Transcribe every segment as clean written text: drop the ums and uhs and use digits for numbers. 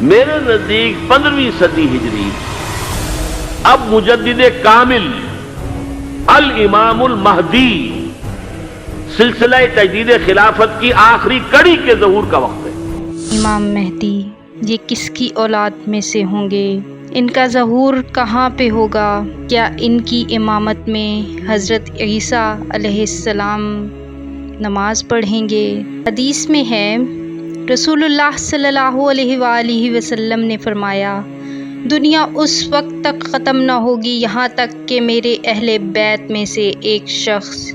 میرے نزدیک 15ویں صدی ہجری اب مجدد کامل الامام المہدی سلسلہ تجدید خلافت کی آخری کڑی کے ظہور کا وقت ہے۔ امام مہدی یہ کس کی اولاد میں سے ہوں گے؟ ان کا ظہور کہاں پہ ہوگا؟ کیا ان کی امامت میں حضرت عیسیٰ علیہ السلام نماز پڑھیں گے؟ حدیث میں ہے رسول اللہ صلی اللہ علیہ وآلہ وسلم نے فرمایا دنیا اس وقت تک ختم نہ ہوگی یہاں تک کہ میرے اہل بیت میں سے ایک شخص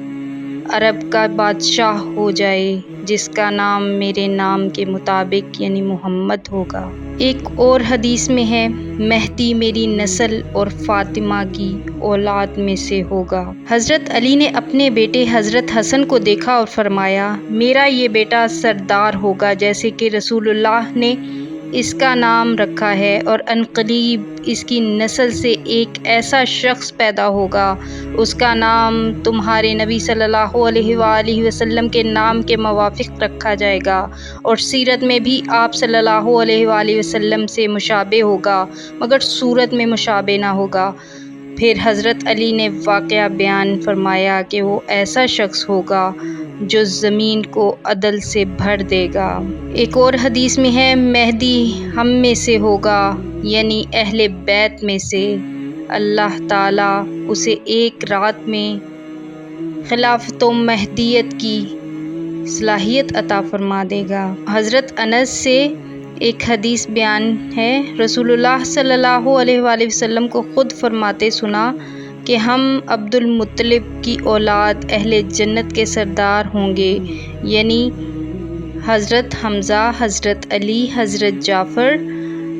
عرب کا بادشاہ ہو جائے جس کا نام میرے نام کے مطابق یعنی محمد ہوگا۔ ایک اور حدیث میں ہے مہدی میری نسل اور فاطمہ کی اولاد میں سے ہوگا۔ حضرت علی نے اپنے بیٹے حضرت حسن کو دیکھا اور فرمایا میرا یہ بیٹا سردار ہوگا جیسے کہ رسول اللہ نے اس کا نام رکھا ہے، اور عنقریب اس کی نسل سے ایک ایسا شخص پیدا ہوگا اس کا نام تمہارے نبی صلی اللہ علیہ وآلہ وسلم کے نام کے موافق رکھا جائے گا، اور سیرت میں بھی آپ صلی اللہ علیہ وآلہ وسلم سے مشابہ ہوگا مگر صورت میں مشابہ نہ ہوگا۔ پھر حضرت علی نے واقعہ بیان فرمایا کہ وہ ایسا شخص ہوگا جو زمین کو عدل سے بھر دے گا۔ ایک اور حدیث میں ہے مہدی ہم میں سے ہوگا یعنی اہل بیت میں سے، اللہ تعالیٰ اسے ایک رات میں خلافت و مہدیت کی صلاحیت عطا فرما دے گا۔ حضرت انس سے ایک حدیث بیان ہے رسول اللہ صلی اللہ علیہ وآلہ وسلم کو خود فرماتے سنا کہ ہم عبد المطلب کی اولاد اہل جنت کے سردار ہوں گے، یعنی حضرت حمزہ، حضرت علی، حضرت جعفر،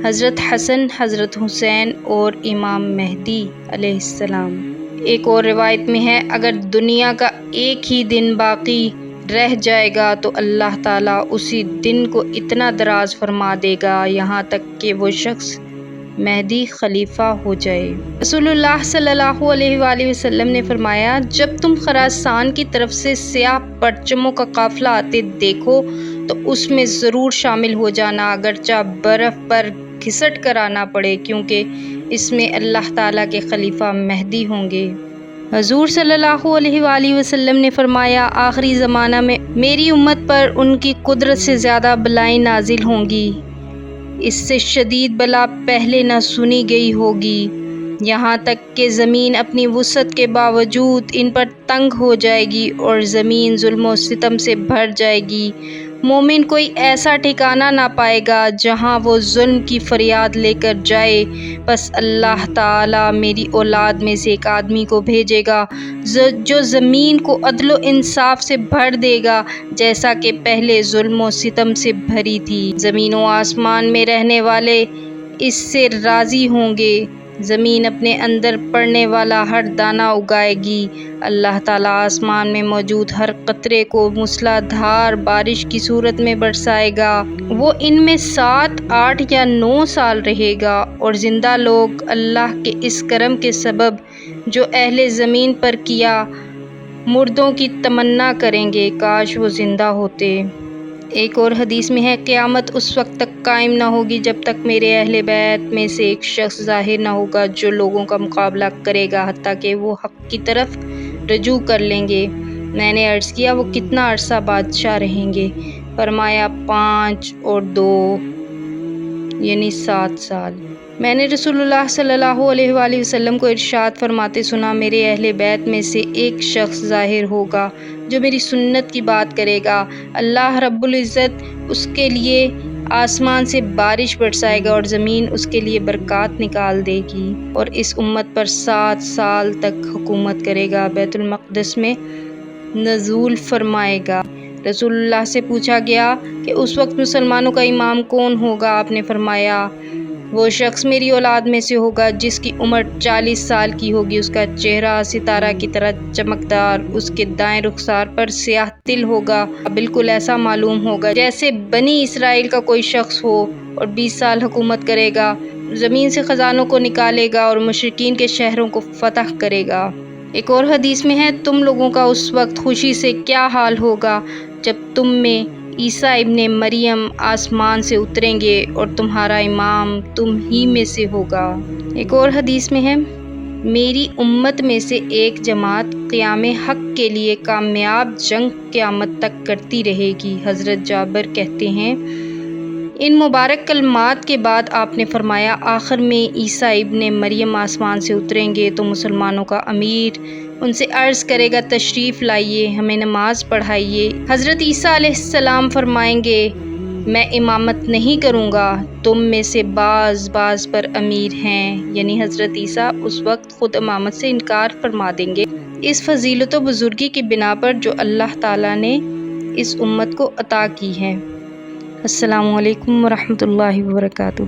حضرت حسن، حضرت حسین اور امام مہدی علیہ السلام۔ ایک اور روایت میں ہے اگر دنیا کا ایک ہی دن باقی رہ جائے گا تو اللہ تعالیٰ اسی دن کو اتنا دراز فرما دے گا یہاں تک کہ وہ شخص مہدی خلیفہ ہو جائے۔ رسول اللہ صلی اللہ علیہ وآلہ وسلم نے فرمایا جب تم خراسان کی طرف سے سیاہ پرچموں کا قافلہ آتے دیکھو تو اس میں ضرور شامل ہو جانا اگرچہ برف پر گھسٹ کر آنا پڑے، کیونکہ اس میں اللہ تعالیٰ کے خلیفہ مہدی ہوں گے۔ حضور صلی اللہ علیہ وآلہ وسلم نے فرمایا آخری زمانہ میں میری امت پر ان کی قدرت سے زیادہ بلائیں نازل ہوں گی، اس سے شدید بلا پہلے نہ سنی گئی ہوگی، یہاں تک کہ زمین اپنی وسعت کے باوجود ان پر تنگ ہو جائے گی اور زمین ظلم و ستم سے بھر جائے گی۔ مومن کوئی ایسا ٹھکانہ نہ پائے گا جہاں وہ ظلم کی فریاد لے کر جائے، بس اللہ تعالیٰ میری اولاد میں سے ایک آدمی کو بھیجے گا جو زمین کو عدل و انصاف سے بھر دے گا جیسا کہ پہلے ظلم و ستم سے بھری تھی۔ زمین و آسمان میں رہنے والے اس سے راضی ہوں گے، زمین اپنے اندر پڑنے والا ہر دانہ اگائے گی، اللہ تعالیٰ آسمان میں موجود ہر قطرے کو موسلا دھار بارش کی صورت میں برسائے گا، وہ ان میں 7، 8 یا 9 سال رہے گا، اور زندہ لوگ اللہ کے اس کرم کے سبب جو اہل زمین پر کیا مردوں کی تمنا کریں گے کاش وہ زندہ ہوتے۔ ایک اور حدیث میں ہے قیامت اس وقت تک قائم نہ ہوگی جب تک میرے اہل بیت میں سے ایک شخص ظاہر نہ ہوگا جو لوگوں کا مقابلہ کرے گا حتیٰ کہ وہ حق کی طرف رجوع کر لیں گے۔ میں نے عرض کیا وہ کتنا عرصہ بادشاہ رہیں گے؟ فرمایا 5 اور 2 یعنی 7 سال۔ میں نے رسول اللہ صلی اللہ علیہ وآلہ وسلم کو ارشاد فرماتے سنا میرے اہل بیت میں سے ایک شخص ظاہر ہوگا جو میری سنت کی بات کرے گا، اللہ رب العزت اس کے لیے آسمان سے بارش برسائے گا اور زمین اس کے لیے برکات نکال دے گی، اور اس امت پر 7 سال تک حکومت کرے گا، بیت المقدس میں نزول فرمائے گا۔ رسول اللہ سے پوچھا گیا کہ اس وقت مسلمانوں کا امام کون ہوگا؟ آپ نے فرمایا وہ شخص میری اولاد میں سے ہوگا جس کی عمر 40 سال کی ہوگی، اس کا چہرہ ستارہ کی طرح چمکدار، اس کے دائیں رخسار پر سیاہ تل ہوگا، بالکل ایسا معلوم ہوگا جیسے بنی اسرائیل کا کوئی شخص ہو، اور 20 سال حکومت کرے گا، زمین سے خزانوں کو نکالے گا اور مشرکین کے شہروں کو فتح کرے گا۔ ایک اور حدیث میں ہے تم لوگوں کا اس وقت خوشی سے کیا حال ہوگا جب تم میں عیسیٰ ابن مریم آسمان سے اتریں گے اور تمہارا امام تم ہی میں سے ہوگا۔ ایک اور حدیث میں ہے، میری امت میں سے ایک جماعت قیام حق کے لیے کامیاب جنگ قیامت تک کرتی رہے گی۔ حضرت جابر کہتے ہیں، ان مبارک کلمات کے بعد آپ نے فرمایا، آخر میں عیسیٰ ابن مریم آسمان سے اتریں گے تو مسلمانوں کا امیر ان سے عرض کرے گا، تشریف لائیے، ہمیں نماز پڑھائیے۔ حضرت عیسیٰ علیہ السلام فرمائیں گے، میں امامت نہیں کروں گا، تم میں سے بعض پر امیر ہیں، یعنی حضرت عیسیٰ اس وقت خود امامت سے انکار فرما دیں گے، اس فضیلت و بزرگی کی بنا پر جو اللہ تعالیٰ نے اس امت کو عطا کی ہے۔ السلام علیکم ورحمۃ اللہ وبرکاتہ۔